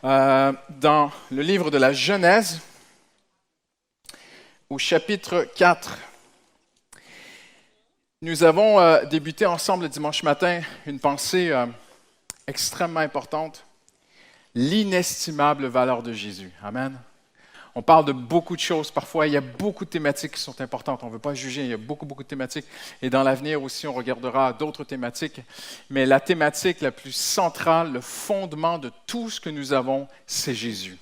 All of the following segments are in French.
dans le livre de la Genèse, au chapitre 4. Nous avons débuté ensemble le dimanche matin une pensée extrêmement importante, l'inestimable valeur de Jésus. Amen. On parle de beaucoup de choses. Parfois, il y a beaucoup de thématiques qui sont importantes. On ne veut pas juger, il y a beaucoup de thématiques. Et dans l'avenir aussi, on regardera d'autres thématiques. Mais la thématique la plus centrale, le fondement de tout ce que nous avons, c'est Jésus.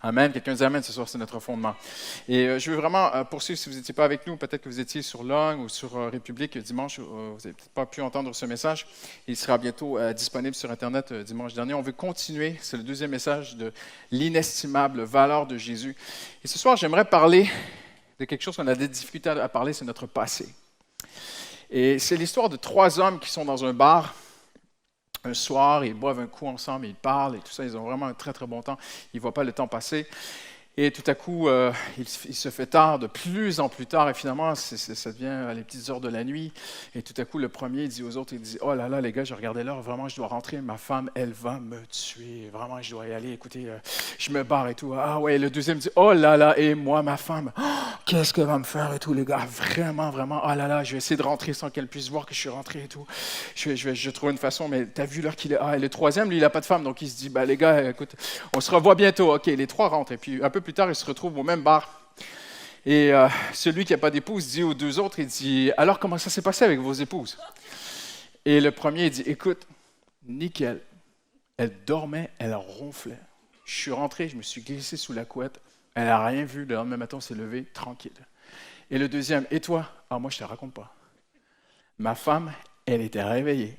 Amen. Quelqu'un dit Amen ce soir, c'est notre fondement. Et je veux vraiment poursuivre, si vous n'étiez pas avec nous, peut-être que vous étiez sur Long ou sur République dimanche, vous n'avez peut-être pas pu entendre ce message. Il sera bientôt disponible sur Internet dimanche dernier. On veut continuer, c'est le deuxième message de l'inestimable valeur de Jésus. Et ce soir, j'aimerais parler de quelque chose qu'on a des difficultés à parler, c'est notre passé. Et c'est l'histoire de trois hommes qui sont dans un bar. Un soir, ils boivent un coup ensemble, ils parlent et tout ça, ils ont vraiment un très très bon temps. Ils ne voient pas le temps passer. Et tout à coup, il se fait tard, de plus en plus tard, et finalement, ça devient à les petites heures de la nuit. Et tout à coup, le premier dit aux autres, il dit « Oh là là, les gars, je regardais l'heure, vraiment, je dois rentrer, ma femme, elle va me tuer. Vraiment, je dois y aller, écoutez, je me barre et tout. » Ah ouais, le deuxième dit « Oh là là, et moi, ma femme, qu'est-ce qu'elle va me faire et tout, les gars, vraiment, vraiment, oh là là, je vais essayer de rentrer sans qu'elle puisse voir que je suis rentré et tout. Je trouve une façon, mais t'as vu l'heure qu'il est. Ah, et le troisième, lui, il n'a pas de femme, donc il se dit, bah les gars, écoute, on se revoit bientôt. OK, les trois rentrent, et puis un peu plus tard, ils se retrouvent au même bar. Et celui qui n'a pas d'épouse dit aux deux autres, il dit, alors comment ça s'est passé avec vos épouses? Et le premier, il dit, écoute, nickel, elle dormait, elle ronflait. Je suis rentré, je me suis glissé sous la couette, elle n'a rien vu, le lendemain matin, on s'est levé, tranquille. Et le deuxième, et toi? Ah, moi, je ne te raconte pas. Ma femme, elle était réveillée.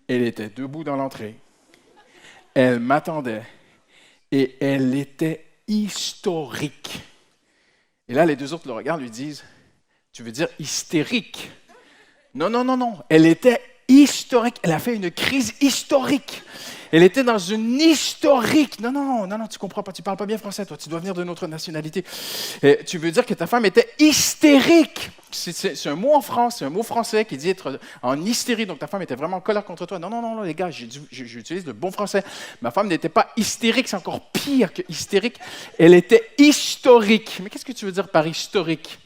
Elle était debout dans l'entrée. Elle m'attendait. Et elle était historique. Et là, les deux autres le regardent, lui disent, tu veux dire hystérique? Non, non, non, non. Elle était historique. Elle a fait une crise historique. Elle était dans une historique. Non, non, non, non, tu comprends pas. Tu parles pas bien français, toi. Tu dois venir d'une autre nationalité. Et tu veux dire que ta femme était hystérique. C'est un mot en France, c'est un mot français qui dit être en hystérie. Donc ta femme était vraiment en colère contre toi. Non, non, non, non les gars, j'utilise le bon français. Ma femme n'était pas hystérique, c'est encore pire que hystérique. Elle était historique. Mais qu'est-ce que tu veux dire par historique?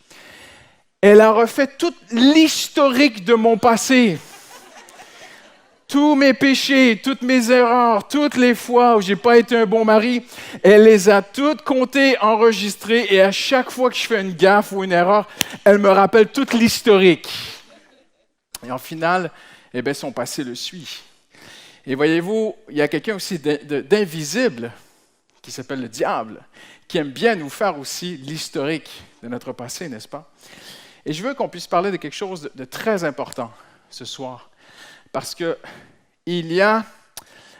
Elle a refait toute l'historique de mon passé. Tous mes péchés, toutes mes erreurs, toutes les fois où je n'ai pas été un bon mari, elle les a toutes comptées, enregistrées, et à chaque fois que je fais une gaffe ou une erreur, elle me rappelle toute l'historique. Et en finale, eh bien, son passé le suit. Et voyez-vous, il y a quelqu'un aussi d'invisible, qui s'appelle le diable, qui aime bien nous faire aussi l'historique de notre passé, n'est-ce pas? Et je veux qu'on puisse parler de quelque chose de très important ce soir. Parce que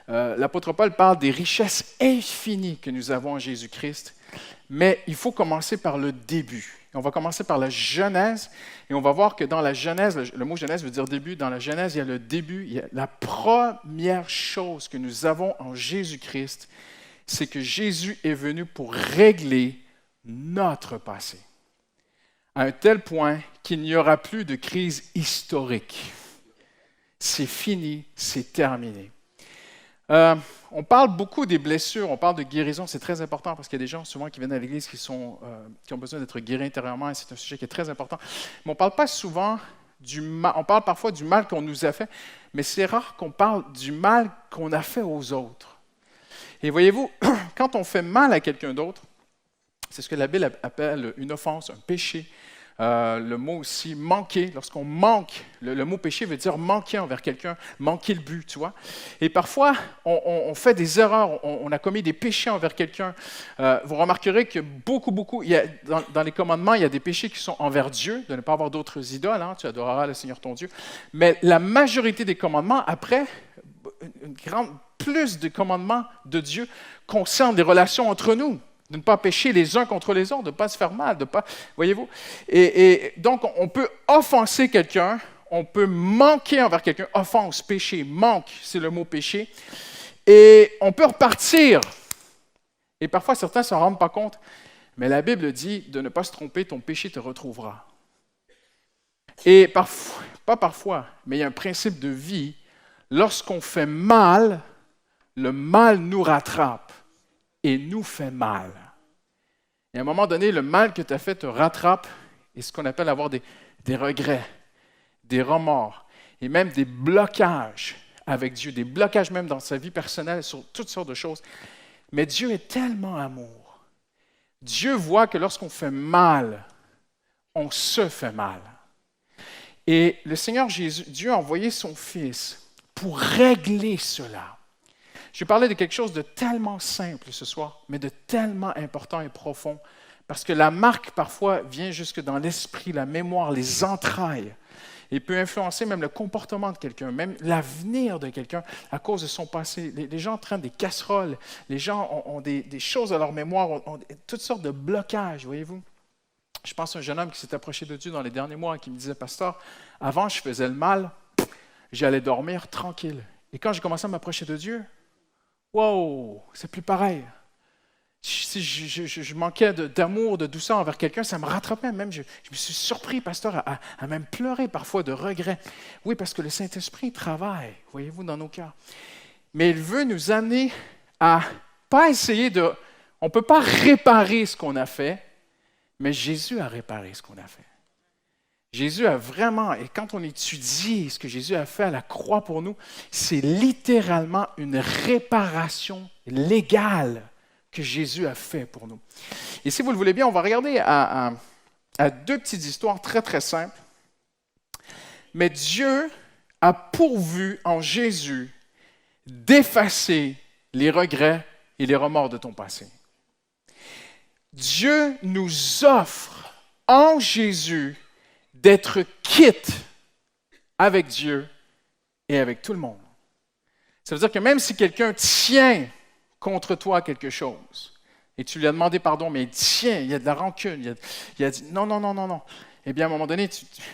l'apôtre Paul parle des richesses infinies que nous avons en Jésus-Christ, mais il faut commencer par le début. On va commencer par la Genèse, et on va voir que dans la Genèse, le mot Genèse veut dire début, dans la Genèse, il y a le début, il y a la première chose que nous avons en Jésus-Christ, c'est que Jésus est venu pour régler notre passé, à un tel point qu'il n'y aura plus de crise historique. C'est fini, c'est terminé. On parle beaucoup des blessures, on parle de guérison, c'est très important parce qu'il y a des gens souvent qui viennent à l'église qui ont besoin d'être guéris intérieurement et c'est un sujet qui est très important. Mais on ne parle pas souvent du mal, on parle parfois du mal qu'on nous a fait, mais c'est rare qu'on parle du mal qu'on a fait aux autres. Et voyez-vous, quand on fait mal à quelqu'un d'autre, c'est ce que la Bible appelle une offense, un péché. Le mot aussi manquer, lorsqu'on manque, le mot péché veut dire manquer envers quelqu'un, manquer le but, tu vois. Et parfois, on fait des erreurs, on a commis des péchés envers quelqu'un. Vous remarquerez que beaucoup, dans les commandements, il y a des péchés qui sont envers Dieu, de ne pas avoir d'autres idoles, hein, tu adoreras le Seigneur ton Dieu. Mais la majorité des commandements, après, plus de commandements de Dieu concernent les relations entre nous. De ne pas pécher les uns contre les autres, de ne pas se faire mal, de pas... Voyez-vous? Et donc, on peut offenser quelqu'un, on peut manquer envers quelqu'un. Offense, péché, manque, c'est le mot péché. Et on peut repartir. Et parfois, certains ne s'en rendent pas compte. Mais la Bible dit de ne pas se tromper, ton péché te retrouvera. Et pas parfois, mais il y a un principe de vie. Lorsqu'on fait mal, le mal nous rattrape et nous fait mal. Et à un moment donné, le mal que tu as fait te rattrape et ce qu'on appelle avoir des regrets, des remords et même des blocages avec Dieu, des blocages même dans sa vie personnelle sur toutes sortes de choses. Mais Dieu est tellement amour. Dieu voit que lorsqu'on fait mal, on se fait mal. Et le Seigneur Jésus, Dieu a envoyé son Fils pour régler cela. Je vais parler de quelque chose de tellement simple ce soir, mais de tellement important et profond, parce que la marque parfois vient jusque dans l'esprit, la mémoire, les entrailles, et peut influencer même le comportement de quelqu'un, même l'avenir de quelqu'un à cause de son passé. Les gens traînent des casseroles, les gens ont des choses à leur mémoire, ont toutes sortes de blocages, voyez-vous. Je pense à un jeune homme qui s'est approché de Dieu dans les derniers mois et qui me disait, « Pasteur, avant je faisais le mal, j'allais dormir tranquille. Et quand j'ai commencé à m'approcher de Dieu, wow, c'est plus pareil. Si je manquais d'amour, de douceur envers quelqu'un, ça me rattrapait. Même, je me suis surpris, pasteur, à même pleurer parfois de regret. Oui, parce que le Saint-Esprit travaille, voyez-vous, dans nos cœurs. Mais il veut nous amener à pas essayer de... On ne peut pas réparer ce qu'on a fait, mais Jésus a réparé ce qu'on a fait. Jésus a vraiment, et quand on étudie ce que Jésus a fait à la croix pour nous, c'est littéralement une réparation légale que Jésus a fait pour nous. Et si vous le voulez bien, on va regarder à deux petites histoires très, très simples. Mais Dieu a pourvu en Jésus d'effacer les regrets et les remords de ton passé. Dieu nous offre en Jésus d'être quitte avec Dieu et avec tout le monde. Ça veut dire que même si quelqu'un tient contre toi quelque chose, et tu lui as demandé pardon, mais il tient, il y a de la rancune, il a dit non, non, non, non, non. Eh bien, à un moment donné,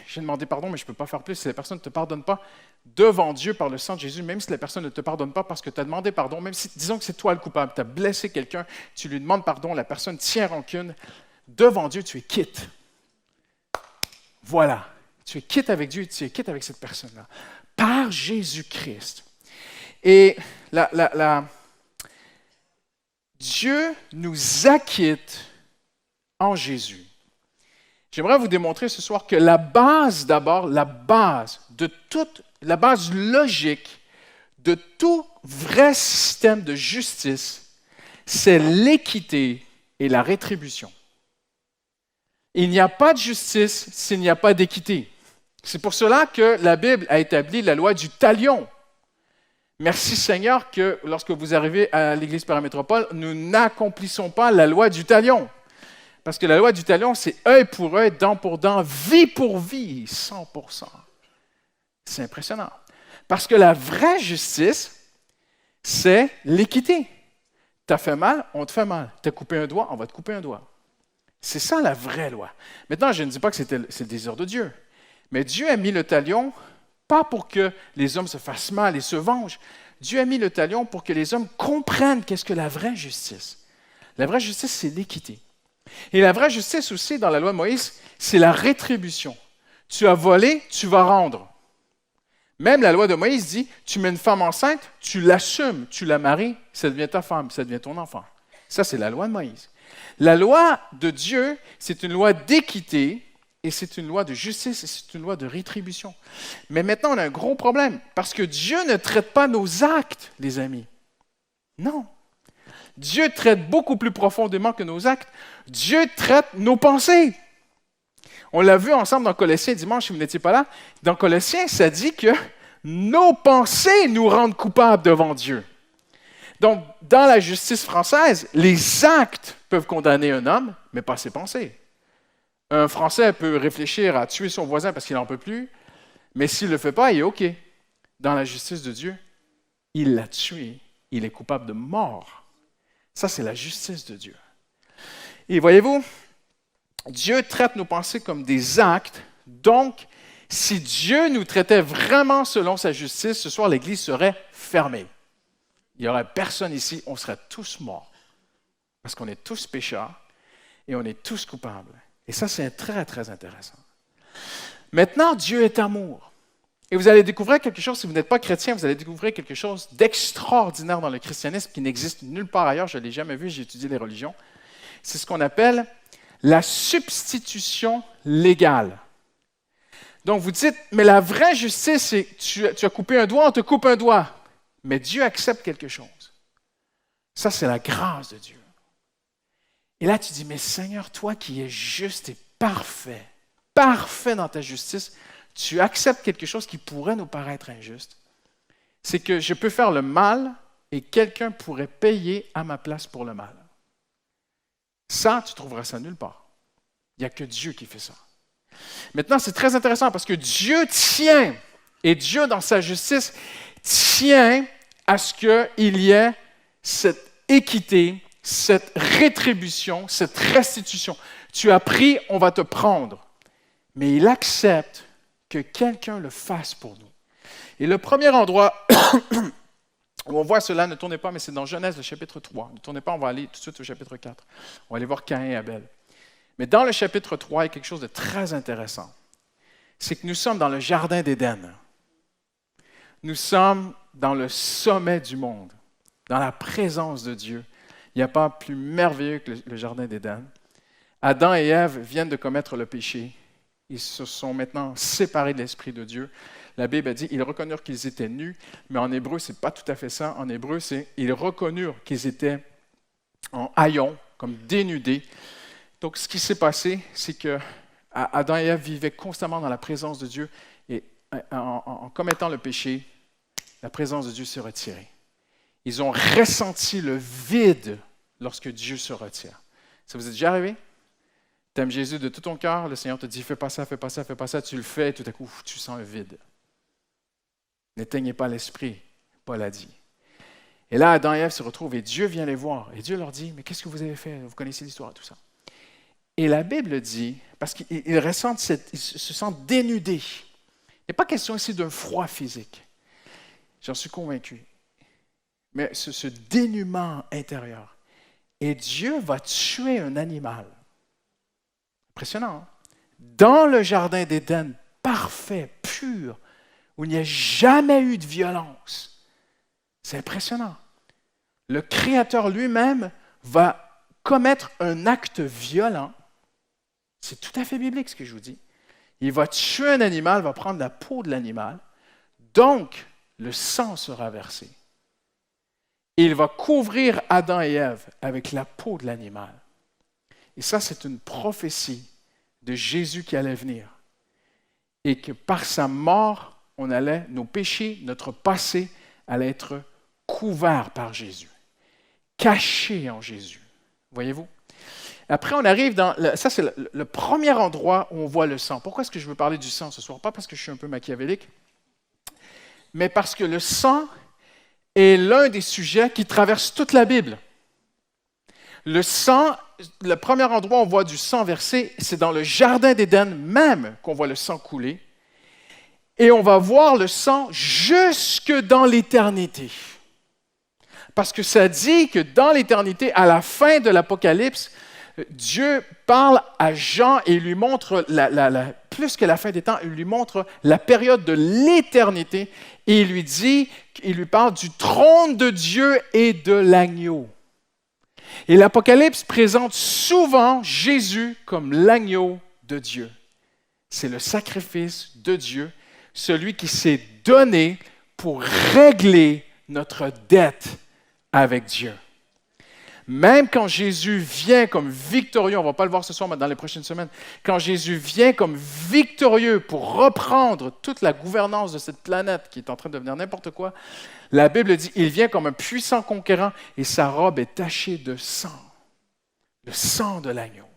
j'ai demandé pardon, mais je ne peux pas faire plus si la personne ne te pardonne pas devant Dieu par le sang de Jésus, même si la personne ne te pardonne pas parce que tu as demandé pardon, même si, disons que c'est toi le coupable, tu as blessé quelqu'un, tu lui demandes pardon, la personne tient rancune, devant Dieu, tu es quitte. Voilà, tu es quitte avec Dieu, tu es quitte avec cette personne-là, par Jésus-Christ. Et Dieu nous acquitte en Jésus. J'aimerais vous démontrer ce soir que la base d'abord, la base logique de tout vrai système de justice, c'est l'équité et la rétribution. Il n'y a pas de justice s'il n'y a pas d'équité. C'est pour cela que la Bible a établi la loi du talion. Merci Seigneur que lorsque vous arrivez à l'Église Paramétropole, nous n'accomplissons pas la loi du talion. Parce que la loi du talion, c'est œil pour œil, dent pour dent, vie pour vie, 100%. C'est impressionnant. Parce que la vraie justice, c'est l'équité. Tu as fait mal, on te fait mal. Tu as coupé un doigt, on va te couper un doigt. C'est ça la vraie loi. Maintenant, je ne dis pas que c'est le désir de Dieu. Mais Dieu a mis le talion, pas pour que les hommes se fassent mal et se vengent. Dieu a mis le talion pour que les hommes comprennent qu'est-ce que la vraie justice. La vraie justice, c'est l'équité. Et la vraie justice aussi, dans la loi de Moïse, c'est la rétribution. Tu as volé, tu vas rendre. Même la loi de Moïse dit, tu mets une femme enceinte, tu l'assumes, tu la maries, ça devient ta femme, ça devient ton enfant. Ça, c'est la loi de Moïse. La loi de Dieu, c'est une loi d'équité et c'est une loi de justice et c'est une loi de rétribution. Mais maintenant, on a un gros problème parce que Dieu ne traite pas nos actes, les amis. Non. Dieu traite beaucoup plus profondément que nos actes. Dieu traite nos pensées. On l'a vu ensemble dans Colossiens dimanche, si vous n'étiez pas là. Dans Colossiens, ça dit que nos pensées nous rendent coupables devant Dieu. Donc, dans la justice française, les actes peuvent condamner un homme, mais pas ses pensées. Un Français peut réfléchir à tuer son voisin parce qu'il n'en peut plus, mais s'il ne le fait pas, il est OK. Dans la justice de Dieu, il l'a tué, il est coupable de mort. Ça, c'est la justice de Dieu. Et voyez-vous, Dieu traite nos pensées comme des actes, donc si Dieu nous traitait vraiment selon sa justice, ce soir, l'Église serait fermée. Il n'y aurait personne ici, on serait tous morts. Parce qu'on est tous pécheurs et on est tous coupables. Et ça, c'est très, très intéressant. Maintenant, Dieu est amour. Et vous allez découvrir quelque chose, si vous n'êtes pas chrétien, vous allez découvrir quelque chose d'extraordinaire dans le christianisme qui n'existe nulle part ailleurs. Je ne l'ai jamais vu, j'ai étudié les religions. C'est ce qu'on appelle la substitution légale. Donc vous dites, mais la vraie justice, c'est tu as coupé un doigt, on te coupe un doigt. Mais Dieu accepte quelque chose. Ça, c'est la grâce de Dieu. Et là, tu dis, mais Seigneur, toi qui es juste et parfait dans ta justice, tu acceptes quelque chose qui pourrait nous paraître injuste. C'est que je peux faire le mal et quelqu'un pourrait payer à ma place pour le mal. Ça, tu trouveras ça nulle part. Il n'y a que Dieu qui fait ça. Maintenant, c'est très intéressant parce que Dieu tient, et Dieu, dans sa justice, tient à ce qu'il y ait cette équité, cette rétribution, cette restitution. Tu as pris, on va te prendre. Mais il accepte que quelqu'un le fasse pour nous. Et le premier endroit où on voit cela, ne tournez pas, mais c'est dans Genèse, le chapitre 3. Ne tournez pas, on va aller tout de suite au chapitre 4. On va aller voir Caïn et Abel. Mais dans le chapitre 3, il y a quelque chose de très intéressant. C'est que nous sommes dans le jardin d'Éden. Nous sommes dans le sommet du monde, dans la présence de Dieu. Il n'y a pas plus merveilleux que le jardin d'Éden. Adam et Ève viennent de commettre le péché. Ils se sont maintenant séparés de l'Esprit de Dieu. La Bible a dit ils reconnurent qu'ils étaient nus, mais en hébreu, ce n'est pas tout à fait ça. En hébreu, c'est ils reconnurent qu'ils étaient en haillons, comme dénudés. Donc, ce qui s'est passé, c'est que Adam et Ève vivaient constamment dans la présence de Dieu et en commettant le péché, la présence de Dieu s'est retirée. Ils ont ressenti le vide lorsque Dieu se retire. Ça vous est déjà arrivé? Tu aimes Jésus de tout ton cœur, le Seigneur te dit fais pas ça, fais pas ça, fais pas ça, tu le fais et tout à coup, tu sens un vide. N'éteignez pas l'esprit, Paul a dit. Et là, Adam et Ève se retrouvent et Dieu vient les voir. Et Dieu leur dit, mais qu'est-ce que vous avez fait? Vous connaissez l'histoire, tout ça. Et la Bible dit, parce qu'ils ils se sentent dénudés. Il n'est pas question ici d'un froid physique. J'en suis convaincu. Mais ce dénuement intérieur. Et Dieu va tuer un animal. Impressionnant, hein? Dans le jardin d'Éden, parfait, pur, où il n'y a jamais eu de violence. C'est impressionnant. Le Créateur lui-même va commettre un acte violent. C'est tout à fait biblique ce que je vous dis. Il va tuer un animal, va prendre la peau de l'animal. Donc, le sang sera versé. Et il va couvrir Adam et Ève avec la peau de l'animal. Et ça, c'est une prophétie de Jésus qui allait venir. Et que par sa mort, nos péchés, notre passé allait être couverts par Jésus, cachés en Jésus. Voyez-vous? Après, on arrive ça, c'est le premier endroit où on voit le sang. Pourquoi est-ce que je veux parler du sang ce soir? Pas parce que je suis un peu machiavélique, mais parce que le sang est l'un des sujets qui traverse toute la Bible. Le sang, le premier endroit où on voit du sang versé, c'est dans le jardin d'Éden même qu'on voit le sang couler. Et on va voir le sang jusque dans l'éternité. Parce que ça dit que dans l'éternité, à la fin de l'Apocalypse, Dieu parle à Jean et lui montre, plus que la fin des temps, il lui montre la période de l'éternité et il lui parle du trône de Dieu et de l'agneau. Et l'Apocalypse présente souvent Jésus comme l'agneau de Dieu. C'est le sacrifice de Dieu, celui qui s'est donné pour régler notre dette avec Dieu. Même quand Jésus vient comme victorieux, on ne va pas le voir ce soir, mais dans les prochaines semaines, quand Jésus vient comme victorieux pour reprendre toute la gouvernance de cette planète qui est en train de devenir n'importe quoi, la Bible dit, il vient comme un puissant conquérant et sa robe est tachée de sang, le sang de l'agneau.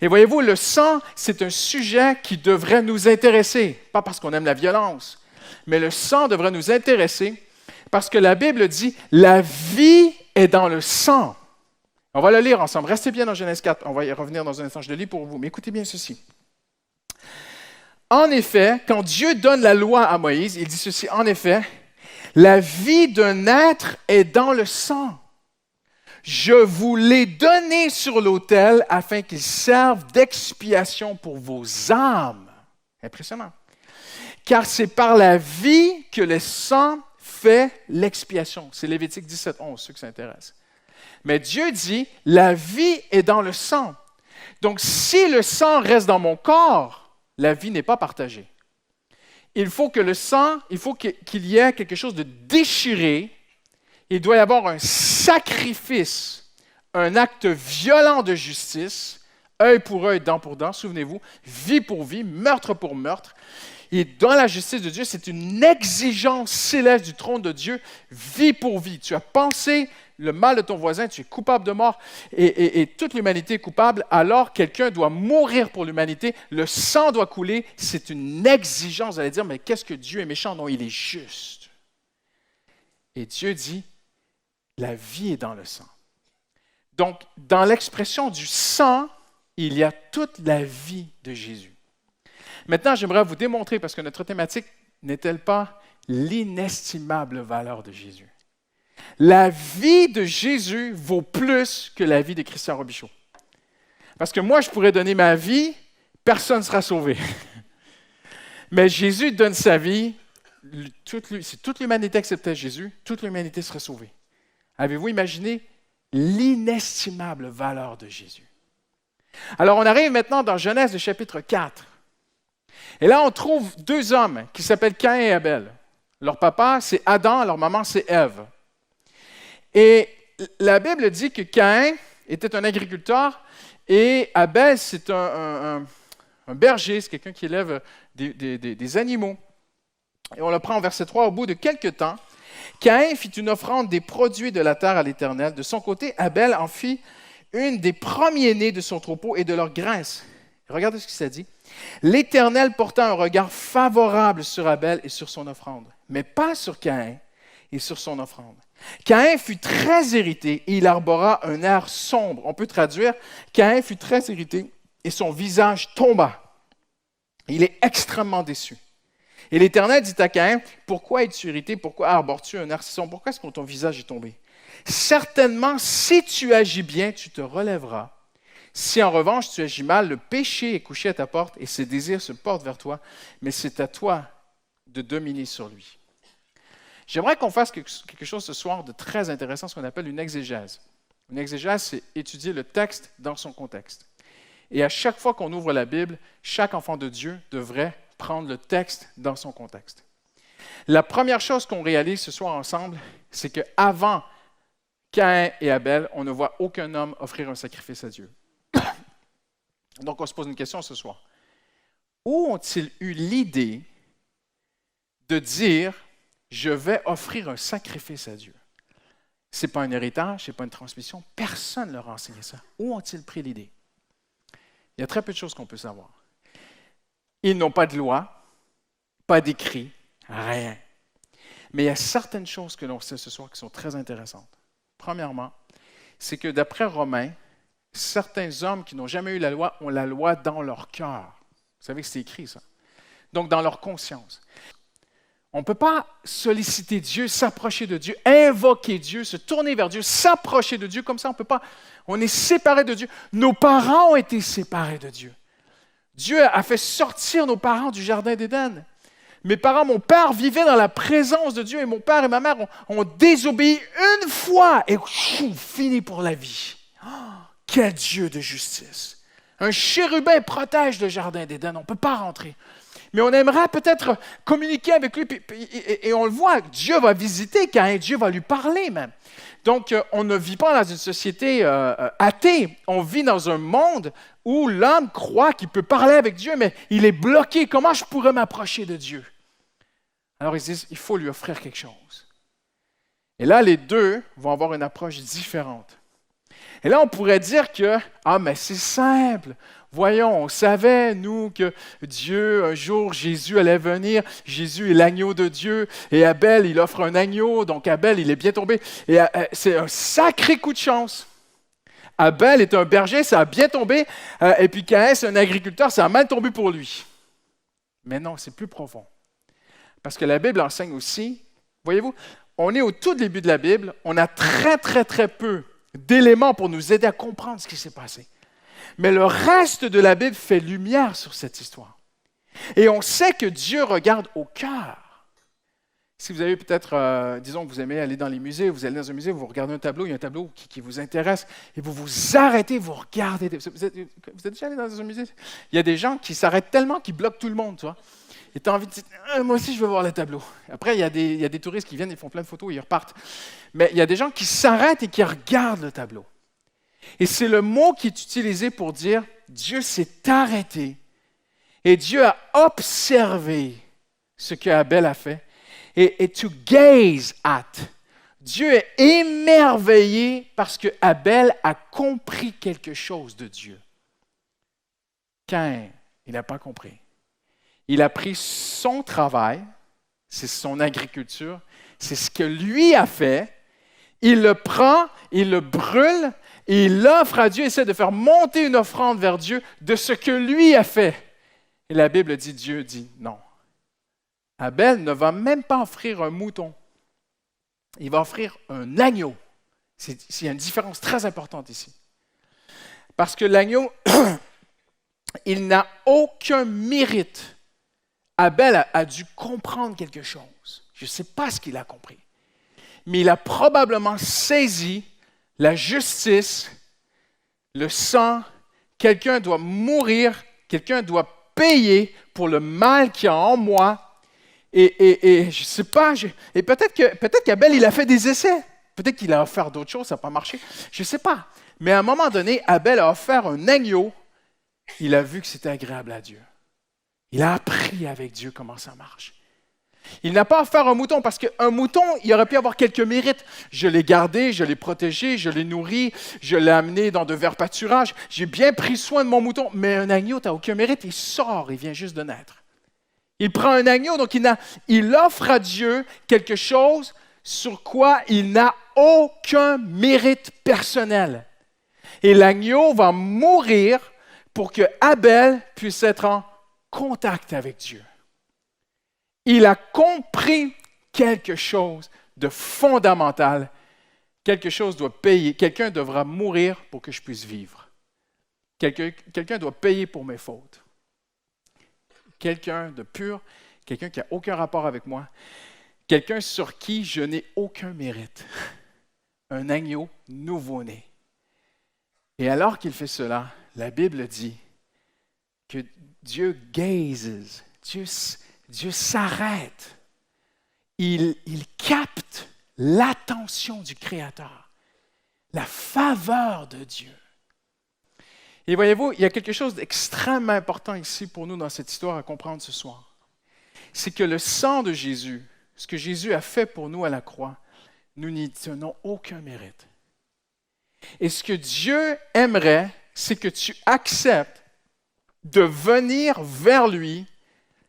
Et voyez-vous, le sang, c'est un sujet qui devrait nous intéresser, pas parce qu'on aime la violence, mais le sang devrait nous intéresser parce que la Bible dit, la vie est dans le sang. On va le lire ensemble. Restez bien dans Genèse 4. On va y revenir dans un instant. Je le lis pour vous. Mais écoutez bien ceci. En effet, quand Dieu donne la loi à Moïse, il dit ceci. En effet, la vie d'un être est dans le sang. Je vous l'ai donné sur l'autel afin qu'il serve d'expiation pour vos âmes. Impressionnant. car c'est par la vie que le sang fait l'expiation. C'est Lévitique 17, 11, ceux qui s'intéressent. Mais Dieu dit, la vie est dans le sang. Donc, si le sang reste dans mon corps, la vie n'est pas partagée. Il faut que le sang, il faut qu'il y ait quelque chose de déchiré. Il doit y avoir un sacrifice, un acte violent de justice, œil pour œil, dent pour dent, souvenez-vous, vie pour vie, meurtre pour meurtre. Et dans la justice de Dieu, c'est une exigence céleste du trône de Dieu, vie pour vie. Tu as pensé le mal de ton voisin, tu es coupable de mort et toute l'humanité est coupable, alors quelqu'un doit mourir pour l'humanité, le sang doit couler, c'est une exigence. Vous allez dire, mais qu'est-ce que Dieu est méchant? Non, il est juste. Et Dieu dit, la vie est dans le sang. Donc, dans l'expression du sang, il y a toute la vie de Jésus. Maintenant, j'aimerais vous démontrer, parce que notre thématique n'est-elle pas l'inestimable valeur de Jésus? La vie de Jésus vaut plus que la vie de Christian Robichaud. Parce que moi, je pourrais donner ma vie, personne ne sera sauvé. Mais Jésus donne sa vie, si toute l'humanité acceptait Jésus, toute l'humanité serait sauvée. Avez-vous imaginé l'inestimable valeur de Jésus? Alors, on arrive maintenant dans Genèse, le chapitre 4. Et là, on trouve deux hommes qui s'appellent Caïn et Abel. Leur papa, c'est Adam, leur maman, c'est Ève. Et la Bible dit que Caïn était un agriculteur et Abel, c'est un berger, c'est quelqu'un qui élève des animaux. Et on le prend au verset 3, au bout de quelque temps, Caïn fit une offrande des produits de la terre à l'Éternel. De son côté, Abel en fit une des premiers-nés de son troupeau et de leur graisse. Regardez ce qu'il s'est dit. L'Éternel porta un regard favorable sur Abel et sur son offrande, mais pas sur Caïn et sur son offrande. Caïn fut très irrité et il arbora un air sombre. On peut traduire, Caïn fut très irrité et son visage tomba. Il est extrêmement déçu. Et l'Éternel dit à Caïn, « Pourquoi es-tu irrité? Pourquoi arbores-tu un air si sombre? Pourquoi est-ce que ton visage est tombé? Certainement, si tu agis bien, tu te relèveras. Si en revanche tu agis mal, le péché est couché à ta porte et ses désirs se portent vers toi, mais c'est à toi de dominer sur lui. » J'aimerais qu'on fasse quelque chose ce soir de très intéressant, ce qu'on appelle une exégèse. Une exégèse, c'est étudier le texte dans son contexte. Et à chaque fois qu'on ouvre la Bible, chaque enfant de Dieu devrait prendre le texte dans son contexte. La première chose qu'on réalise ce soir ensemble, c'est qu'avant Caïn et Abel, on ne voit aucun homme offrir un sacrifice à Dieu. Donc, on se pose une question ce soir. Où ont-ils eu l'idée de dire « je vais offrir un sacrifice à Dieu » ? Ce n'est pas un héritage, ce n'est pas une transmission. Personne ne leur a enseigné ça. Où ont-ils pris l'idée? Il y a très peu de choses qu'on peut savoir. Ils n'ont pas de loi, pas d'écrit, rien. Mais il y a certaines choses que l'on sait ce soir qui sont très intéressantes. Premièrement, c'est que d'après Romains, certains hommes qui n'ont jamais eu la loi ont la loi dans leur cœur. Vous savez que c'est écrit, ça. Donc, dans leur conscience. On ne peut pas solliciter Dieu, s'approcher de Dieu, invoquer Dieu, se tourner vers Dieu, s'approcher de Dieu. Comme ça, on ne peut pas. On est séparés de Dieu. Nos parents ont été séparés de Dieu. Dieu a fait sortir nos parents du jardin d'Éden. Mes parents, mon père vivait dans la présence de Dieu et mon père et ma mère ont désobéi une fois et fini pour la vie. Oh, quel Dieu de justice! Un chérubin protège le jardin d'Éden, on ne peut pas rentrer. Mais on aimerait peut-être communiquer avec lui et on le voit, Dieu va visiter Caïn, Dieu va lui parler même. Donc, on ne vit pas dans une société athée, on vit dans un monde où l'homme croit qu'il peut parler avec Dieu, mais il est bloqué. Comment je pourrais m'approcher de Dieu? Alors, ils disent, il faut lui offrir quelque chose. Et là, les deux vont avoir une approche différente. Et là, on pourrait dire que, mais c'est simple. Voyons, on savait, nous, que Dieu, un jour, Jésus allait venir. Jésus est l'agneau de Dieu. Et Abel, il offre un agneau. Donc, Abel, il est bien tombé. Et c'est un sacré coup de chance. Abel est un berger, ça a bien tombé. Et puis, Caïn, c'est un agriculteur, ça a mal tombé pour lui. Mais non, c'est plus profond. Parce que la Bible enseigne aussi, voyez-vous, on est au tout début de la Bible. On a très, très, très peu d'éléments pour nous aider à comprendre ce qui s'est passé. Mais le reste de la Bible fait lumière sur cette histoire. Et on sait que Dieu regarde au cœur. Si vous avez peut-être, disons que vous aimez aller dans les musées, vous allez dans un musée, vous regardez un tableau, il y a un tableau qui vous intéresse, et vous vous arrêtez, vous regardez. Vous êtes déjà allé dans un musée? Il y a des gens qui s'arrêtent tellement qu'ils bloquent tout le monde, tu vois. Et tu as envie de dire, moi aussi je veux voir le tableau. Après, il y a des touristes qui viennent, ils font plein de photos et ils repartent. Mais il y a des gens qui s'arrêtent et qui regardent le tableau. Et c'est le mot qui est utilisé pour dire, Dieu s'est arrêté et Dieu a observé ce que Abel a fait. Et to gaze at. Dieu est émerveillé parce que Abel a compris quelque chose de Dieu. Caïn, il n'a pas compris. Il a pris son travail, c'est son agriculture, c'est ce que lui a fait. Il le prend, il le brûle, et il l'offre à Dieu, essaie de faire monter une offrande vers Dieu de ce que lui a fait. Et la Bible dit, Dieu dit non. Abel ne va même pas offrir un mouton. Il va offrir un agneau. Il y a une différence très importante ici. Parce que l'agneau, il n'a aucun mérite. Abel a dû comprendre quelque chose. Je ne sais pas ce qu'il a compris. Mais il a probablement saisi la justice, le sang. Quelqu'un doit mourir, quelqu'un doit payer pour le mal qu'il y a en moi. Et je ne sais pas, et peut-être qu'Abel, il a fait des essais. Peut-être qu'il a offert d'autres choses, ça n'a pas marché. Je ne sais pas. Mais à un moment donné, Abel a offert un agneau. Il a vu que c'était agréable à Dieu. Il a appris avec Dieu comment ça marche. Il n'a pas offert un mouton parce qu'un mouton, il aurait pu avoir quelques mérites. Je l'ai gardé, je l'ai protégé, je l'ai nourri, je l'ai amené dans de verts pâturages. J'ai bien pris soin de mon mouton. Mais un agneau, tu n'as aucun mérite. Il sort, il vient juste de naître. Il prend un agneau, donc il offre à Dieu quelque chose sur quoi il n'a aucun mérite personnel. Et l'agneau va mourir pour que Abel puisse être en contact avec Dieu. Il a compris quelque chose de fondamental. Quelque chose doit payer. Quelqu'un devra mourir pour que je puisse vivre. Quelqu'un doit payer pour mes fautes. Quelqu'un de pur, quelqu'un qui n'a aucun rapport avec moi, quelqu'un sur qui je n'ai aucun mérite. Un agneau nouveau-né. Et alors qu'il fait cela, la Bible dit que Dieu gazes, Dieu s'arrête. Il capte l'attention du Créateur, la faveur de Dieu. Et voyez-vous, il y a quelque chose d'extrêmement important ici pour nous dans cette histoire à comprendre ce soir. C'est que le sang de Jésus, ce que Jésus a fait pour nous à la croix, nous n'y tenons aucun mérite. Et ce que Dieu aimerait, c'est que tu acceptes de venir vers lui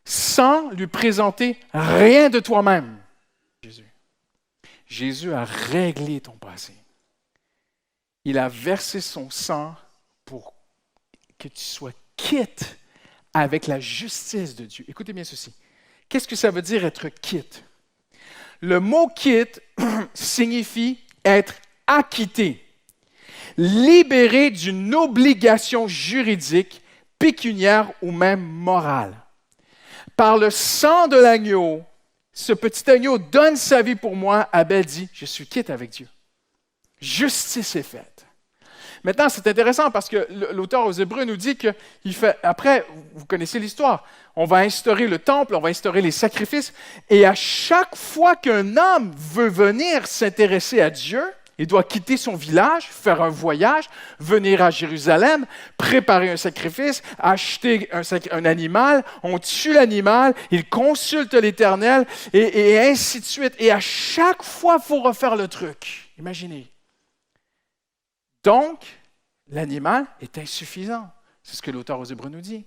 sans lui présenter rien de toi-même. Jésus a réglé ton passé. Il a versé son sang pour que tu sois quitte avec la justice de Dieu. Écoutez bien ceci. Qu'est-ce que ça veut dire être quitte? Le mot quitte signifie être acquitté, libéré d'une obligation juridique, pécuniaire ou même morale. Par le sang de l'agneau, ce petit agneau donne sa vie pour moi. Abel dit, je suis quitte avec Dieu. Justice est faite. Maintenant, c'est intéressant parce que l'auteur aux Hébreux nous dit qu'il fait, après, vous connaissez l'histoire, on va instaurer le temple, on va instaurer les sacrifices, et à chaque fois qu'un homme veut venir s'intéresser à Dieu, il doit quitter son village, faire un voyage, venir à Jérusalem, préparer un sacrifice, acheter un animal, on tue l'animal, il consulte l'Éternel, et ainsi de suite. Et à chaque fois, il faut refaire le truc. Imaginez. Donc, l'animal est insuffisant. C'est ce que l'auteur aux Hébreux nous dit.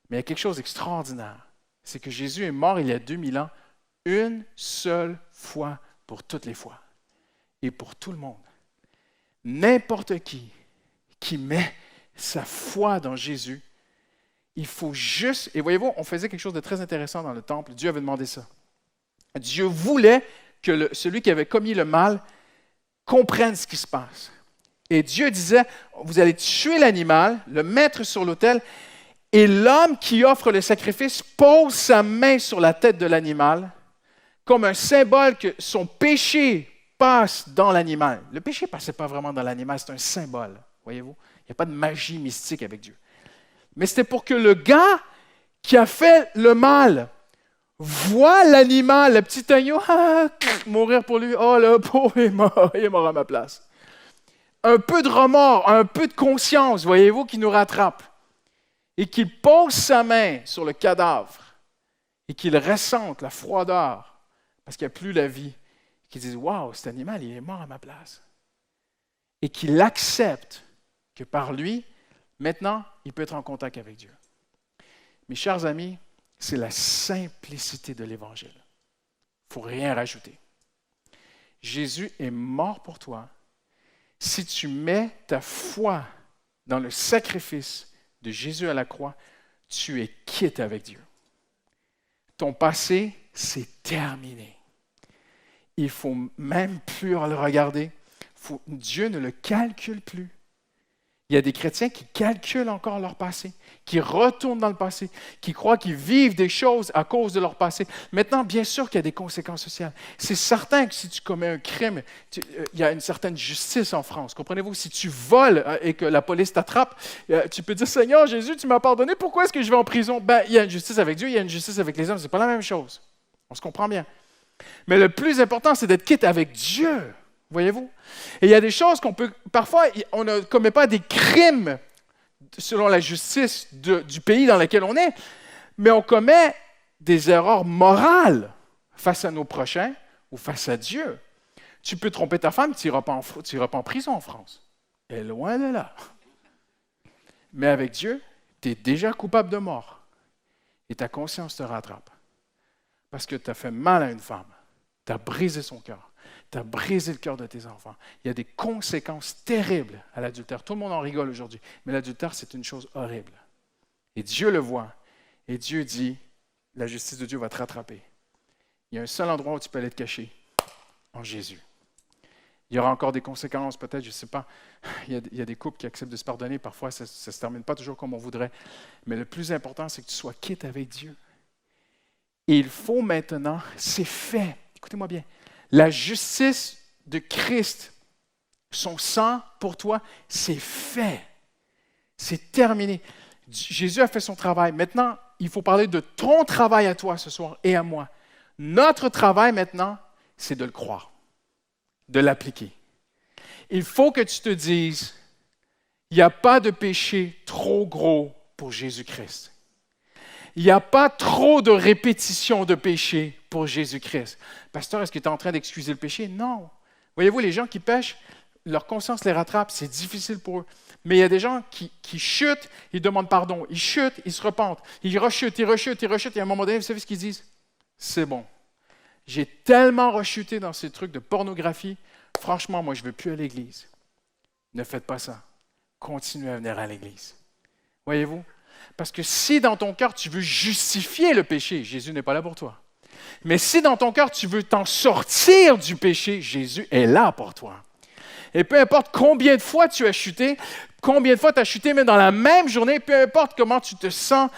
Mais il y a quelque chose d'extraordinaire. C'est que Jésus est mort il y a 2000 ans, une seule fois pour toutes les fois. Et pour tout le monde. N'importe qui met sa foi dans Jésus, il faut juste... Et voyez-vous, on faisait quelque chose de très intéressant dans le temple. Dieu avait demandé ça. Dieu voulait que celui qui avait commis le mal comprenne ce qui se passe. Et Dieu disait, vous allez tuer l'animal, le mettre sur l'autel, Et l'homme qui offre le sacrifice pose sa main sur la tête de l'animal comme un symbole que son péché passe dans l'animal. Le péché ne passait pas vraiment dans l'animal, c'est un symbole, voyez-vous. Il n'y a pas de magie mystique avec Dieu. Mais c'était pour que le gars qui a fait le mal voit l'animal, le petit agneau, mourir pour lui. Oh, le pauvre il est mort à ma place. Un peu de remords, un peu de conscience, voyez-vous, qui nous rattrape. Et qu'il pose sa main sur le cadavre et qu'il ressente la froideur parce qu'il n'y a plus la vie. Qu'il dise, waouh, cet animal, il est mort à ma place. Et qu'il accepte que par lui, maintenant, il peut être en contact avec Dieu. Mes chers amis, c'est la simplicité de l'Évangile. Il ne faut rien rajouter. Jésus est mort pour toi. Si tu mets ta foi dans le sacrifice de Jésus à la croix, tu es quitte avec Dieu. Ton passé, c'est terminé. Il ne faut même plus le regarder. Dieu ne le calcule plus. Il y a des chrétiens qui calculent encore leur passé, qui retournent dans le passé, qui croient qu'ils vivent des choses à cause de leur passé. Maintenant, bien sûr qu'il y a des conséquences sociales. C'est certain que si tu commets un crime, il y a une certaine justice en France. Comprenez-vous? Si tu voles et que la police t'attrape, tu peux dire, Seigneur Jésus, tu m'as pardonné, pourquoi est-ce que je vais en prison? Il y a une justice avec Dieu, il y a une justice avec les hommes, ce n'est pas la même chose. On se comprend bien. Mais le plus important, c'est d'être quitte avec Dieu. Voyez-vous? Et il y a des choses qu'on peut... Parfois, on ne commet pas des crimes selon la justice du pays dans lequel on est, mais on commet des erreurs morales face à nos prochains ou face à Dieu. Tu peux tromper ta femme, tu n'iras pas en prison en France. Elle est loin de là. Mais avec Dieu, tu es déjà coupable de mort. Et ta conscience te rattrape. Parce que tu as fait mal à une femme. Tu as brisé son cœur. Tu as brisé le cœur de tes enfants. Il y a des conséquences terribles à l'adultère. Tout le monde en rigole aujourd'hui, mais l'adultère, c'est une chose horrible. Et Dieu le voit. Et Dieu dit, la justice de Dieu va te rattraper. Il y a un seul endroit où tu peux aller te cacher, en Jésus. Il y aura encore des conséquences, peut-être, je ne sais pas. Il y a des couples qui acceptent de se pardonner. Parfois, ça ne se termine pas toujours comme on voudrait. Mais le plus important, c'est que tu sois quitte avec Dieu. Et il faut maintenant, c'est fait. Écoutez-moi bien. La justice de Christ, son sang pour toi, c'est fait. C'est terminé. Jésus a fait son travail. Maintenant, il faut parler de ton travail à toi ce soir et à moi. Notre travail maintenant, c'est de le croire, de l'appliquer. Il faut que tu te dises, il n'y a pas de péché trop gros pour Jésus-Christ. Il n'y a pas trop de répétition de péché pour Jésus-Christ. Pasteur, est-ce que tu es en train d'excuser le péché? Non. Voyez-vous, les gens qui pêchent, leur conscience les rattrape, c'est difficile pour eux. Mais il y a des gens qui chutent, ils demandent pardon. Ils chutent, ils se repentent. Ils rechutent, ils rechutent, ils rechutent. Et à un moment donné, vous savez ce qu'ils disent? C'est bon. J'ai tellement rechuté dans ces trucs de pornographie. Franchement, moi, je ne veux plus à l'église. Ne faites pas ça. Continuez à venir à l'église. Voyez-vous? Parce que si dans ton cœur, tu veux justifier le péché, Jésus n'est pas là pour toi. Mais si dans ton cœur, tu veux t'en sortir du péché, Jésus est là pour toi. Et peu importe combien de fois tu as chuté, combien de fois tu as chuté, mais dans la même journée, peu importe comment tu te sens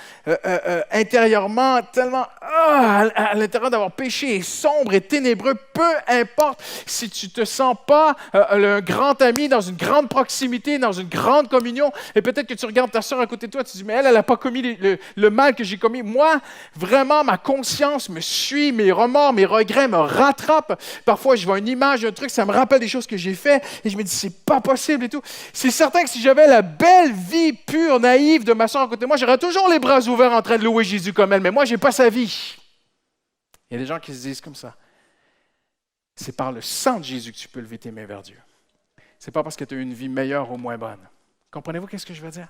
intérieurement, tellement à l'intérieur d'avoir péché et sombre et ténébreux, peu importe si tu ne te sens pas un grand ami dans une grande proximité, dans une grande communion, et peut-être que tu regardes ta soeur à côté de toi, tu te dis, mais elle n'a pas commis le mal que j'ai commis. Moi, vraiment, ma conscience me suit, mes remords, mes regrets me rattrapent. Parfois, je vois une image, un truc, ça me rappelle des choses que j'ai faites, et je me dis, c'est pas possible et tout. C'est certain que si j'avais la belle vie pure, naïve de ma soeur à côté de moi, j'aurais toujours les bras ouverts en train de louer Jésus comme elle, mais moi, je n'ai pas sa vie. Il y a des gens qui se disent comme ça. C'est par le sang de Jésus que tu peux lever tes mains vers Dieu. Ce n'est pas parce que tu as une vie meilleure ou moins bonne. Comprenez-vous qu'est-ce que je veux dire?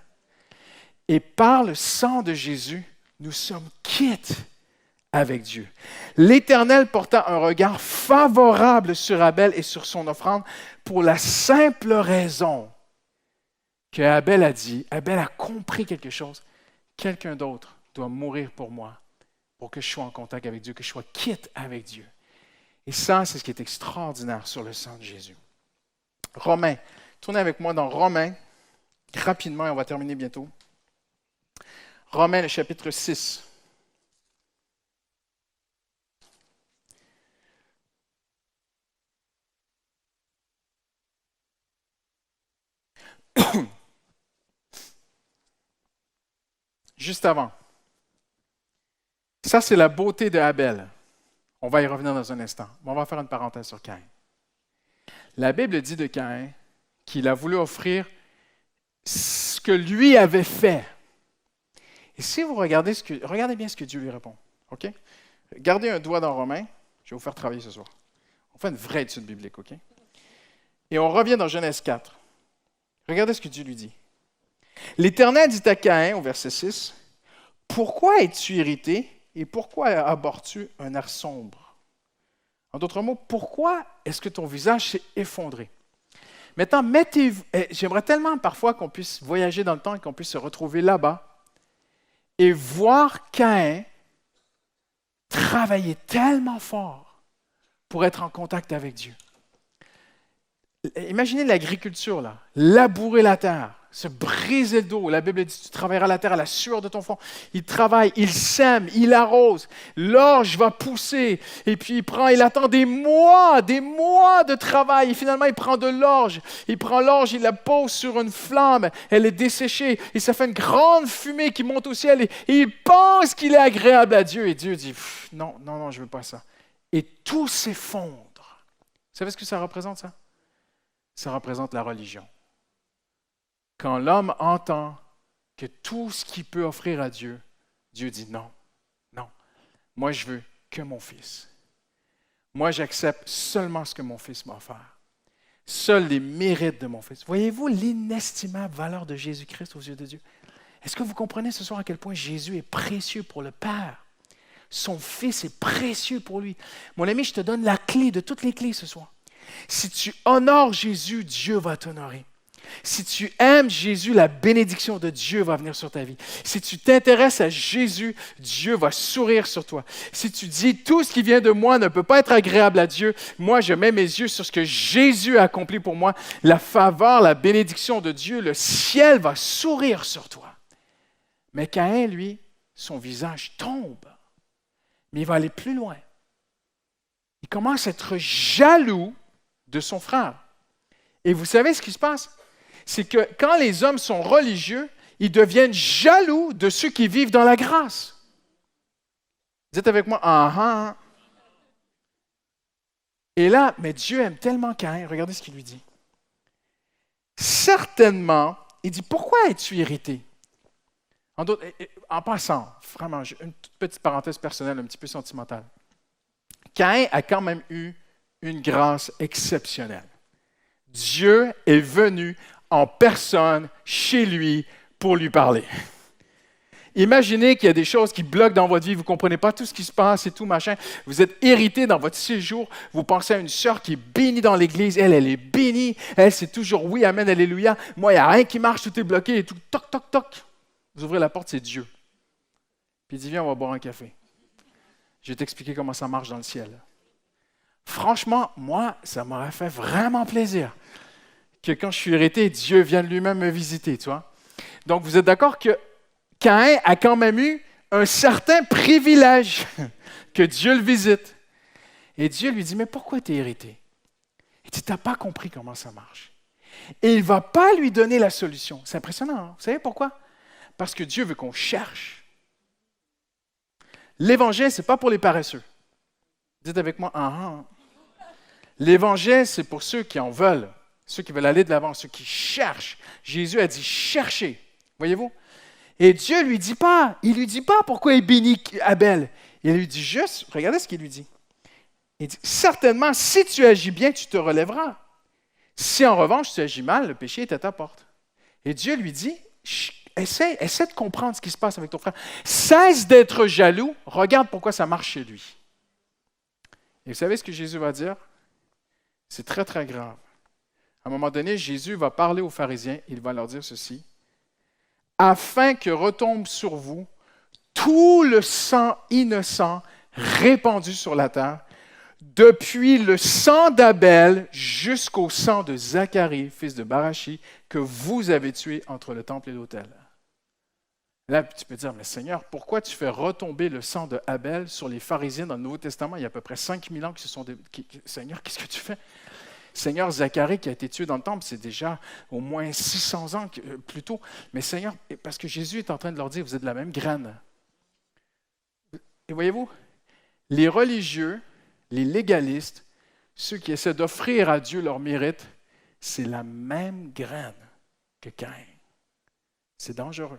Et par le sang de Jésus, nous sommes quittes avec Dieu. L'Éternel porta un regard favorable sur Abel et sur son offrande pour la simple raison que Abel a dit, Abel a compris quelque chose, quelqu'un d'autre doit mourir pour moi, pour que je sois en contact avec Dieu, que je sois quitte avec Dieu. Et ça, c'est ce qui est extraordinaire sur le sang de Jésus. Romains, tournez avec moi dans Romains, rapidement, et on va terminer bientôt. Romains, le chapitre 6. Juste avant. Ça, c'est la beauté de Abel. On va y revenir dans un instant. Mais on va faire une parenthèse sur Caïn. La Bible dit de Caïn qu'il a voulu offrir ce que lui avait fait. Et si vous regardez bien ce que Dieu lui répond. OK? Gardez un doigt dans Romains. Je vais vous faire travailler ce soir. On fait une vraie étude biblique, OK? Et on revient dans Genèse 4. Regardez ce que Dieu lui dit. L'Éternel dit à Caïn, au verset 6, « Pourquoi es-tu irrité et pourquoi abordes-tu un air sombre? » En d'autres mots, pourquoi est-ce que ton visage s'est effondré? Maintenant, j'aimerais tellement parfois qu'on puisse voyager dans le temps et qu'on puisse se retrouver là-bas et voir Caïn travailler tellement fort pour être en contact avec Dieu. Imaginez l'agriculture, là, labourer la terre, se briser le dos. La Bible dit, tu travailleras la terre à la sueur de ton front. Il travaille, il sème, il arrose. L'orge va pousser. Et puis il attend des mois de travail. Et finalement, il prend de l'orge. Il prend l'orge, il la pose sur une flamme. Elle est desséchée. Et ça fait une grande fumée qui monte au ciel. Et il pense qu'il est agréable à Dieu. Et Dieu dit, non, je ne veux pas ça. Et tout s'effondre. Vous savez ce que ça représente, ça? Ça représente la religion. Quand l'homme entend que tout ce qu'il peut offrir à Dieu, Dieu dit non. Moi, je veux que mon fils. Moi, j'accepte seulement ce que mon fils m'a offert. Seuls les mérites de mon fils. Voyez-vous l'inestimable valeur de Jésus-Christ aux yeux de Dieu? Est-ce que vous comprenez ce soir à quel point Jésus est précieux pour le Père? Son fils est précieux pour lui. Mon ami, je te donne la clé de toutes les clés ce soir. Si tu honores Jésus, Dieu va t'honorer. Si tu aimes Jésus, la bénédiction de Dieu va venir sur ta vie. Si tu t'intéresses à Jésus, Dieu va sourire sur toi. Si tu dis tout ce qui vient de moi ne peut pas être agréable à Dieu, moi je mets mes yeux sur ce que Jésus a accompli pour moi, la faveur, la bénédiction de Dieu, le ciel va sourire sur toi. Mais Caïn, lui, son visage tombe. Mais il va aller plus loin. Il commence à être jaloux de son frère. Et vous savez ce qui se passe? C'est que quand les hommes sont religieux, ils deviennent jaloux de ceux qui vivent dans la grâce. Dites avec moi, ah. Et là, mais Dieu aime tellement Caïn, regardez ce qu'il lui dit. Certainement, il dit, pourquoi es-tu irrité? En passant, vraiment, une petite parenthèse personnelle, un petit peu sentimentale. Caïn a quand même eu une grâce exceptionnelle. Dieu est venu en personne chez lui pour lui parler. Imaginez qu'il y a des choses qui bloquent dans votre vie, vous ne comprenez pas tout ce qui se passe et tout, machin. Vous êtes irrité dans votre séjour, vous pensez à une sœur qui est bénie dans l'église, elle est bénie, elle c'est toujours oui, amen, alléluia. Moi, il n'y a rien qui marche, tout est bloqué et tout, toc, toc, toc. Vous ouvrez la porte, c'est Dieu. Puis il dit, viens, on va boire un café. Je vais t'expliquer comment ça marche dans le ciel. Franchement, moi, ça m'aurait fait vraiment plaisir que quand je suis irrité, Dieu vienne lui-même me visiter, tu vois. Donc, vous êtes d'accord que Caïn a quand même eu un certain privilège que Dieu le visite. Et Dieu lui dit, mais pourquoi tu es irrité? Il dit, tu n'as pas compris comment ça marche. Et il ne va pas lui donner la solution. C'est impressionnant, hein? Vous savez pourquoi? Parce que Dieu veut qu'on cherche. L'Évangile, ce n'est pas pour les paresseux. Dites avec moi, L'Évangile, c'est pour ceux qui en veulent, ceux qui veulent aller de l'avant, ceux qui cherchent. Jésus a dit, cherchez. Voyez-vous? Et Dieu lui dit pas, il lui dit pas pourquoi il bénit Abel. Il lui dit juste, regardez ce qu'il lui dit. Il dit, certainement, si tu agis bien, tu te relèveras. Si en revanche, tu agis mal, le péché est à ta porte. Et Dieu lui dit, essaie de comprendre ce qui se passe avec ton frère. Cesse d'être jaloux, regarde pourquoi ça marche chez lui. Et vous savez ce que Jésus va dire? C'est très, très grave. À un moment donné, Jésus va parler aux pharisiens, il va leur dire ceci. Afin que retombe sur vous tout le sang innocent répandu sur la terre, depuis le sang d'Abel jusqu'au sang de Zacharie, fils de Barachi, que vous avez tué entre le temple et l'autel. Là, tu peux dire, mais Seigneur, pourquoi tu fais retomber le sang de Abel sur les pharisiens dans le Nouveau Testament? Il y a à peu près 5000 ans qui se sont... Seigneur, qu'est-ce que tu fais? Seigneur, Zacharie qui a été tué dans le temple, c'est déjà au moins 600 ans plus tôt. Mais Seigneur, parce que Jésus est en train de leur dire, vous êtes de la même graine. Et voyez-vous, les religieux, les légalistes, ceux qui essaient d'offrir à Dieu leur mérite, c'est la même graine que Caïn. C'est dangereux.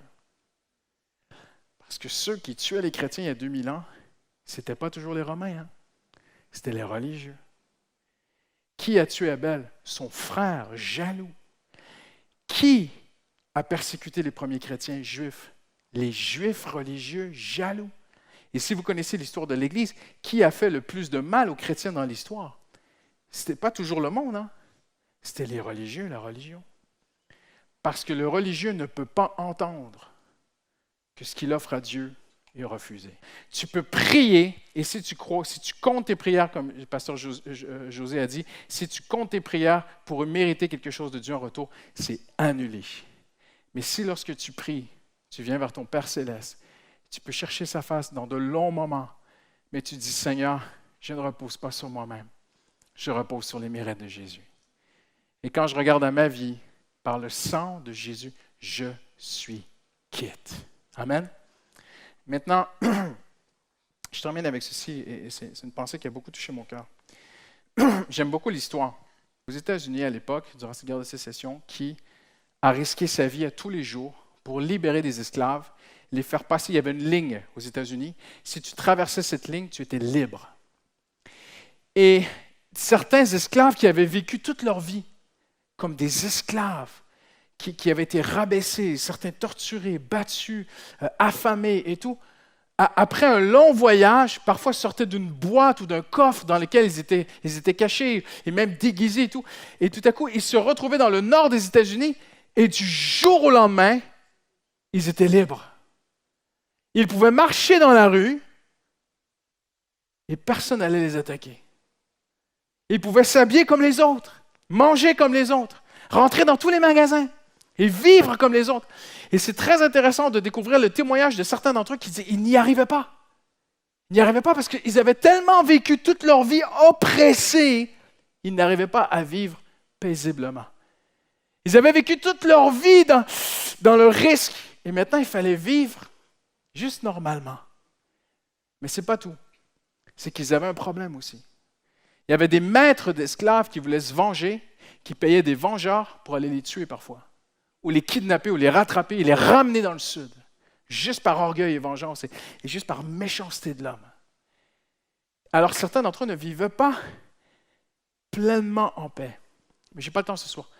Parce que ceux qui tuaient les chrétiens il y a 2000 ans, ce n'étaient pas toujours les Romains, hein? C'était les religieux. Qui a tué Abel? Son frère, jaloux. Qui a persécuté les premiers chrétiens juifs? Les juifs religieux, jaloux. Et si vous connaissez l'histoire de l'Église, qui a fait le plus de mal aux chrétiens dans l'histoire? Ce n'était pas toujours le monde, hein? C'était les religieux, la religion. Parce que le religieux ne peut pas entendre que ce qu'il offre à Dieu est refusé. Tu peux prier, et si tu crois, si tu comptes tes prières, comme le pasteur José a dit, si tu comptes tes prières pour mériter quelque chose de Dieu en retour, c'est annulé. Mais si lorsque tu pries, tu viens vers ton Père céleste, tu peux chercher sa face dans de longs moments, mais tu dis, Seigneur, je ne repose pas sur moi-même, je repose sur les mérites de Jésus. Et quand je regarde à ma vie, par le sang de Jésus, je suis quitte. Amen. Maintenant, je termine avec ceci, et c'est une pensée qui a beaucoup touché mon cœur. J'aime beaucoup l'histoire. Aux États-Unis, à l'époque, durant cette guerre de sécession, qui a risqué sa vie à tous les jours pour libérer des esclaves, les faire passer. Il y avait une ligne aux États-Unis. Si tu traversais cette ligne, tu étais libre. Et certains esclaves qui avaient vécu toute leur vie comme des esclaves, qui avaient été rabaissés, certains torturés, battus, affamés et tout, après un long voyage, parfois sortaient d'une boîte ou d'un coffre dans lequel ils étaient cachés et même déguisés et tout. Et tout à coup, ils se retrouvaient dans le nord des États-Unis et du jour au lendemain, ils étaient libres. Ils pouvaient marcher dans la rue et personne n'allait les attaquer. Ils pouvaient s'habiller comme les autres, manger comme les autres, rentrer dans tous les magasins et vivre comme les autres. Et c'est très intéressant de découvrir le témoignage de certains d'entre eux qui disaient qu'ils n'y arrivaient pas. Ils n'y arrivaient pas parce qu'ils avaient tellement vécu toute leur vie oppressés, ils n'arrivaient pas à vivre paisiblement. Ils avaient vécu toute leur vie dans le risque. Et maintenant, il fallait vivre juste normalement. Mais ce n'est pas tout. C'est qu'ils avaient un problème aussi. Il y avait des maîtres d'esclaves qui voulaient se venger, qui payaient des vengeurs pour aller les tuer parfois, ou les kidnapper, ou les rattraper, et les ramener dans le sud, juste par orgueil et vengeance, et juste par méchanceté de l'homme. Alors certains d'entre eux ne vivaient pas pleinement en paix. Mais je n'ai pas le temps ce soir.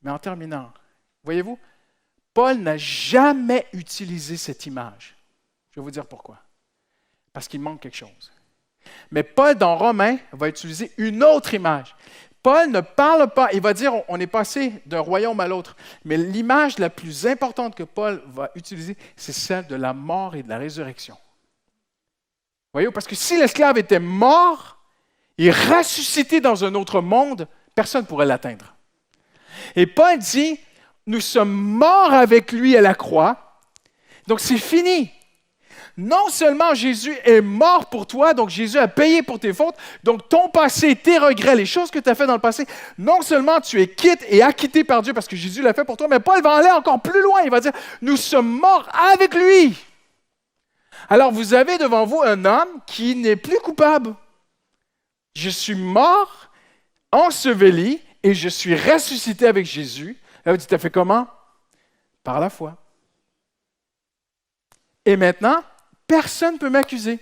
Mais en terminant, voyez-vous, Paul n'a jamais utilisé cette image. Je vais vous dire pourquoi. Parce qu'il manque quelque chose. Mais Paul, dans Romains, va utiliser une autre image. Paul ne parle pas, il va dire on est passé d'un royaume à l'autre. Mais l'image la plus importante que Paul va utiliser, c'est celle de la mort et de la résurrection. Voyez-vous, parce que si l'esclave était mort et ressuscité dans un autre monde, personne ne pourrait l'atteindre. Et Paul dit, nous sommes morts avec lui à la croix, donc c'est fini. Non seulement Jésus est mort pour toi, donc Jésus a payé pour tes fautes, donc ton passé, tes regrets, les choses que tu as fait dans le passé, non seulement tu es quitte et acquitté par Dieu parce que Jésus l'a fait pour toi, mais Paul va aller encore plus loin. Il va dire, nous sommes morts avec lui. Alors vous avez devant vous un homme qui n'est plus coupable. Je suis mort, enseveli, et je suis ressuscité avec Jésus. Là, vous dites, tu as fait comment? Par la foi. Et maintenant, personne ne peut m'accuser.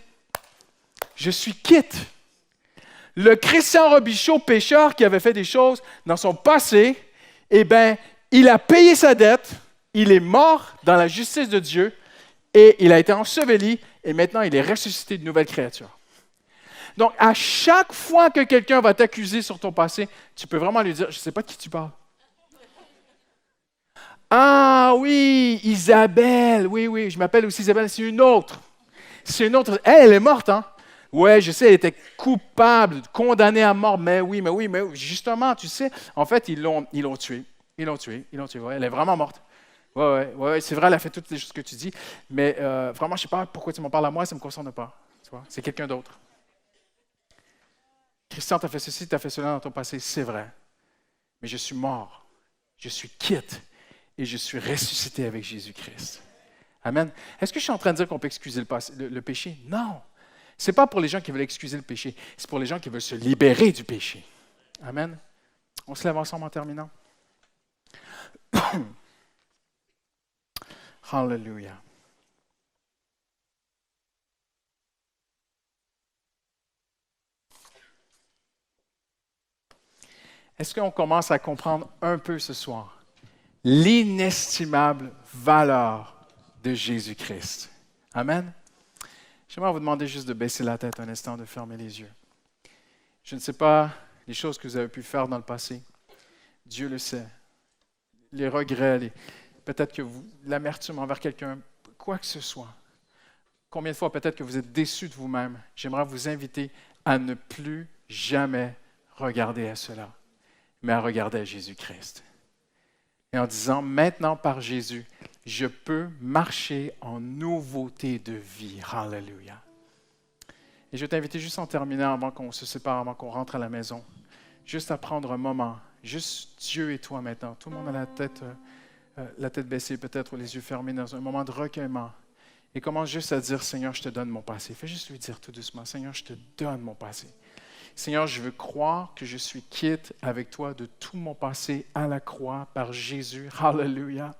Je suis quitte. Le Christian Robichaud, pécheur, qui avait fait des choses dans son passé, eh bien, il a payé sa dette, il est mort dans la justice de Dieu, et il a été enseveli, et maintenant il est ressuscité de nouvelle créature. Donc, à chaque fois que quelqu'un va t'accuser sur ton passé, tu peux vraiment lui dire, je ne sais pas de qui tu parles. Ah oui, Isabelle, oui, je m'appelle aussi Isabelle, c'est une autre. C'est une autre. Elle est morte, hein? Oui, je sais, elle était coupable, condamnée à mort, mais oui, justement, tu sais, en fait, ils l'ont tuée. Ouais, elle est vraiment morte. Ouais, c'est vrai, elle a fait toutes les choses que tu dis, mais vraiment, je ne sais pas pourquoi tu m'en parles à moi, ça ne me concerne pas. Tu vois, c'est quelqu'un d'autre. Christian, tu as fait ceci, tu as fait cela dans ton passé, c'est vrai. Mais je suis mort, je suis quitte et je suis ressuscité avec Jésus-Christ. Amen. Est-ce que je suis en train de dire qu'on peut excuser le péché? Non. Ce n'est pas pour les gens qui veulent excuser le péché, c'est pour les gens qui veulent se libérer du péché. Amen. On se lève ensemble en terminant. Hallelujah. Est-ce qu'on commence à comprendre un peu ce soir l'inestimable valeur de Jésus-Christ? Amen. J'aimerais vous demander juste de baisser la tête un instant, de fermer les yeux. Je ne sais pas les choses que vous avez pu faire dans le passé. Dieu le sait. Les regrets, peut-être que l'amertume envers quelqu'un, quoi que ce soit. Combien de fois peut-être que vous êtes déçu de vous-même. J'aimerais vous inviter à ne plus jamais regarder à cela, mais à regarder à Jésus-Christ. Et en disant, maintenant par Jésus, je peux marcher en nouveauté de vie. Hallelujah. Et je vais t'inviter juste en terminant, avant qu'on se sépare, avant qu'on rentre à la maison, juste à prendre un moment, juste Dieu et toi maintenant. Tout le monde a la tête baissée peut-être ou les yeux fermés dans un moment de recueillement. Et commence juste à dire, Seigneur, je te donne mon passé. Fais juste lui dire tout doucement, Seigneur, je te donne mon passé. Seigneur, je veux croire que je suis quitte avec toi de tout mon passé à la croix par Jésus. Hallelujah.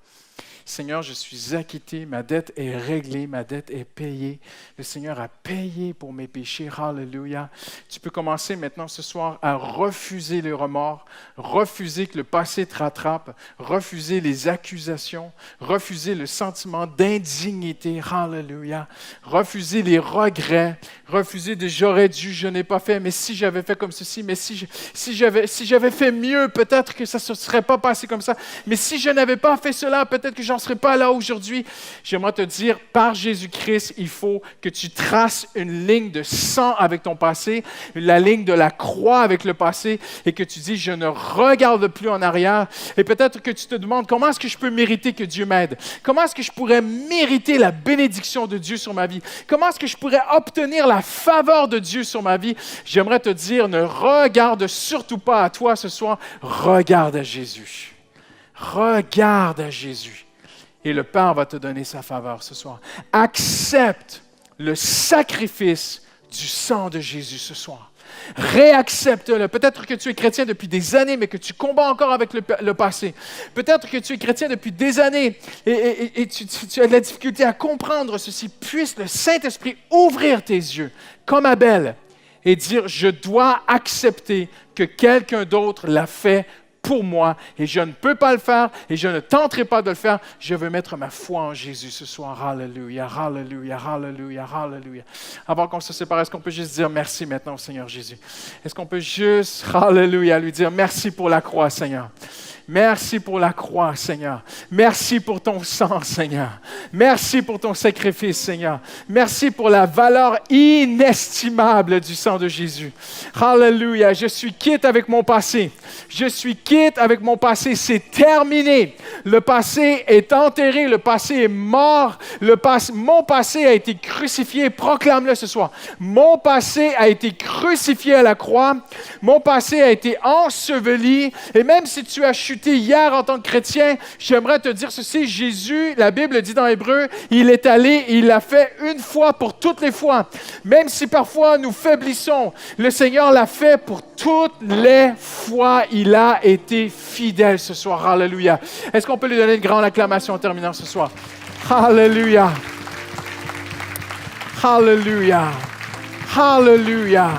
Seigneur, je suis acquitté, ma dette est réglée, ma dette est payée. Le Seigneur a payé pour mes péchés. Hallelujah. Tu peux commencer maintenant ce soir à refuser le remords, refuser que le passé te rattrape, refuser les accusations, refuser le sentiment d'indignité. Hallelujah. Refuser les regrets, refuser de j'aurais dû, je n'ai pas fait, mais si j'avais fait comme ceci, mais si j'avais fait mieux, peut-être que ça ne se serait pas passé comme ça. Mais si je n'avais pas fait cela, peut-être que j'en serais pas là aujourd'hui. J'aimerais te dire, par Jésus-Christ, il faut que tu traces une ligne de sang avec ton passé, la ligne de la croix avec le passé, et que tu dis, je ne regarde plus en arrière. Et peut-être que tu te demandes, comment est-ce que je peux mériter que Dieu m'aide? Comment est-ce que je pourrais mériter la bénédiction de Dieu sur ma vie? Comment est-ce que je pourrais obtenir la faveur de Dieu sur ma vie? J'aimerais te dire, ne regarde surtout pas à toi ce soir, regarde à Jésus. Regarde à Jésus. Et le Père va te donner sa faveur ce soir. Accepte le sacrifice du sang de Jésus ce soir. Réaccepte-le. Peut-être que tu es chrétien depuis des années, mais que tu combats encore avec le passé. Peut-être que tu es chrétien depuis des années et tu as de la difficulté à comprendre ceci. Puisse le Saint-Esprit ouvrir tes yeux, comme Abel, et dire, je dois accepter que quelqu'un d'autre l'a fait pour moi, et je ne peux pas le faire, et je ne tenterai pas de le faire. Je veux mettre ma foi en Jésus ce soir. Alléluia, alléluia, alléluia, alléluia. Avant qu'on se sépare, est-ce qu'on peut juste dire merci maintenant au Seigneur Jésus? Est-ce qu'on peut juste, alléluia, lui dire merci pour la croix, Seigneur? Merci pour la croix, Seigneur. Merci pour ton sang, Seigneur. Merci pour ton sacrifice, Seigneur. Merci pour la valeur inestimable du sang de Jésus. Alléluia. Je suis quitte avec mon passé. Je suis quitte avec mon passé. C'est terminé. Le passé est enterré. Le passé est mort. Mon passé a été crucifié. Proclame-le ce soir. Mon passé a été crucifié à la croix. Mon passé a été enseveli. Et même si tu as chuté hier en tant que chrétien, j'aimerais te dire ceci. Jésus, la Bible dit dans Hébreu, il est allé, il l'a fait une fois pour toutes les fois. Même si parfois nous faiblissons, le Seigneur l'a fait pour toutes les fois. Il a été fidèle ce soir. Alléluia. Est-ce qu'on peut lui donner une grande acclamation en terminant ce soir? Alléluia. Alléluia. Alléluia.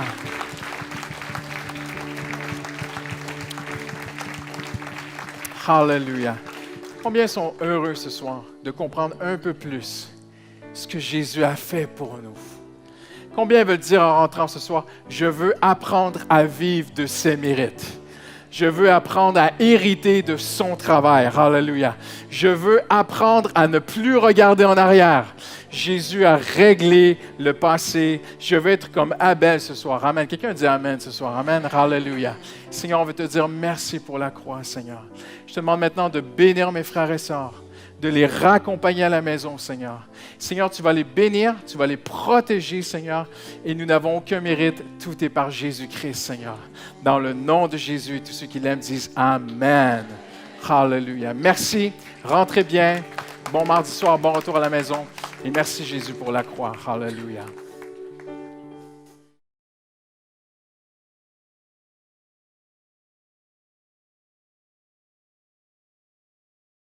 Alléluia. Combien sont heureux ce soir de comprendre un peu plus ce que Jésus a fait pour nous? Combien veulent dire en rentrant ce soir, je veux apprendre à vivre de ses mérites. Je veux apprendre à hériter de son travail. Alléluia. Je veux apprendre à ne plus regarder en arrière. Jésus a réglé le passé. Je veux être comme Abel ce soir. Amen. Quelqu'un dit Amen ce soir. Amen. Alléluia. Seigneur, on veut te dire merci pour la croix, Seigneur. Je te demande maintenant de bénir mes frères et sœurs, de les raccompagner à la maison, Seigneur. Seigneur, tu vas les bénir, tu vas les protéger, Seigneur, et nous n'avons aucun mérite. Tout est par Jésus-Christ, Seigneur. Dans le nom de Jésus, tous ceux qui l'aiment disent Amen. Hallelujah. Merci. Rentrez bien. Bon mardi soir, bon retour à la maison. Et merci Jésus pour la croix. Hallelujah.